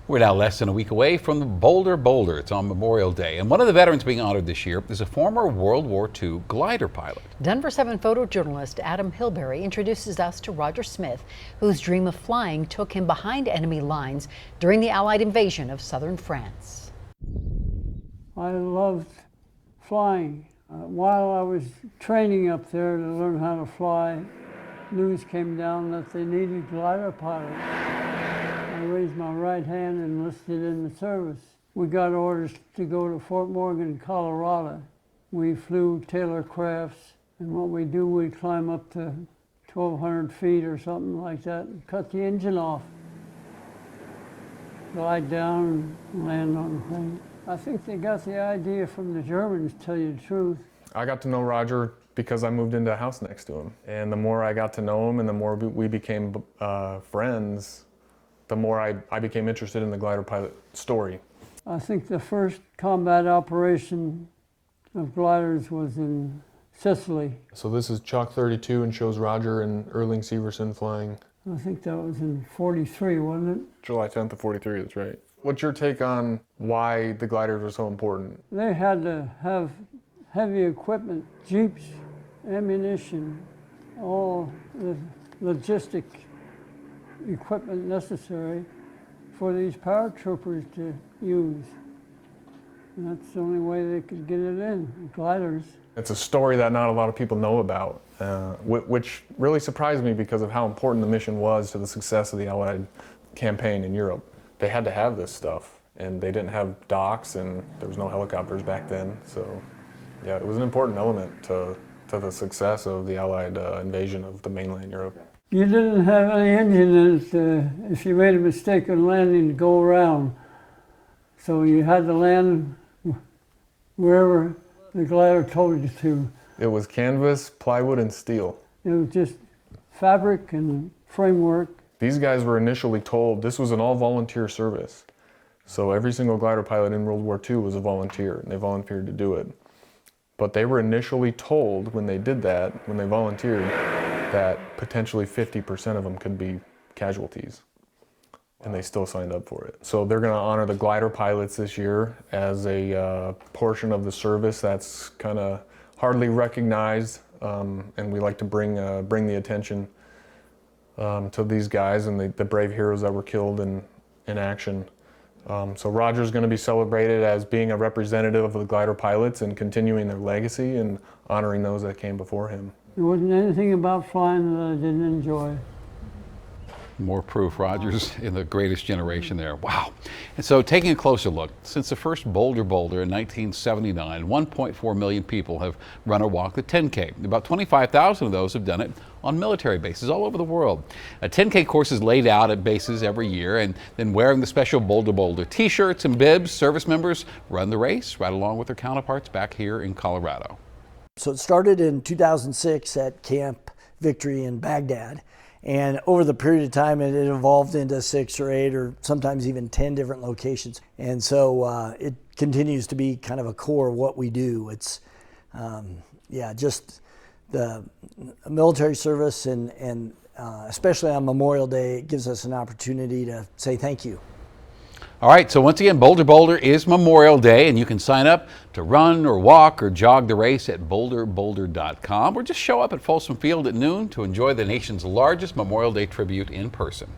We're now less than a week away from the Boulder. It's on Memorial Day, and one of the veterans being honored this year is a former World War II glider pilot. Denver 7 photojournalist Adam Hilberry introduces us to Roger Smith, whose dream of flying took him behind enemy lines during the Allied invasion of southern France. I loved flying. While I was training up there to learn how to fly, news came down that they needed glider pilots. I raised my right hand and enlisted in the service. We got orders to go to Fort Morgan, Colorado. We flew Taylor crafts, and what we do, we climb up to 1,200 feet or something like that and cut the engine off. Glide down and land on the thing. I think they got the idea from the Germans, to tell you the truth. I got to know Roger because I moved into a house next to him. And the more I got to know him and the more we became friends, the more I became interested in the glider pilot story. I think the first combat operation of gliders was in Sicily. So this is Chalk 32 and shows Roger and Erling Severson flying. I think that was in 43, wasn't it? July 10th of 43, that's right. What's your take on why the gliders were so important? They had to have heavy equipment, jeeps, ammunition, all the logistic equipment necessary for these paratroopers to use. And that's the only way they could get it in, gliders. It's a story that not a lot of people know about, which really surprised me because of how important the mission was to the success of the Allied campaign in Europe. They had to have this stuff, and they didn't have docks, and there was no helicopters back then. So, yeah, it was an important element to the success of the Allied invasion of the mainland Europe. You didn't have any engine in it if you made a mistake on landing to go around. So you had to land wherever the glider told you to. It was canvas, plywood, and steel. It was just fabric and framework. These guys were initially told this was an all-volunteer service. So every single glider pilot in World War II was a volunteer, and they volunteered to do it. But they were initially told when they did that, when they volunteered, that potentially 50% of them could be casualties. And they still signed up for it. So they're going to honor the glider pilots this year as a portion of the service that's kind of hardly recognized, and we like to bring the attention to these guys and the brave heroes that were killed in action. So Roger's going to be celebrated as being a representative of the glider pilots and continuing their legacy and honoring those that came before him. There wasn't anything about flying that I didn't enjoy. More proof Roger's in the greatest generation there. Wow. And so taking a closer look, since the first Boulder in 1979, 1.4 million people have run or walked the 10K. About 25,000 of those have done it on military bases all over the world. A 10K course is laid out at bases every year, and then wearing the special Boulder t-shirts and bibs, service members run the race right along with their counterparts back here in Colorado. So it started in 2006 at Camp Victory in Baghdad. And over the period of time, it evolved into 6 or 8 or sometimes even 10 different locations. And so it continues to be kind of a core of what we do. It's, just the military service and especially on Memorial Day, it gives us an opportunity to say thank you. All right, so once again, Boulder is Memorial Day, and you can sign up to run or walk or jog the race at BOLDERBoulder.com, or just show up at Folsom Field at noon to enjoy the nation's largest Memorial Day tribute in person.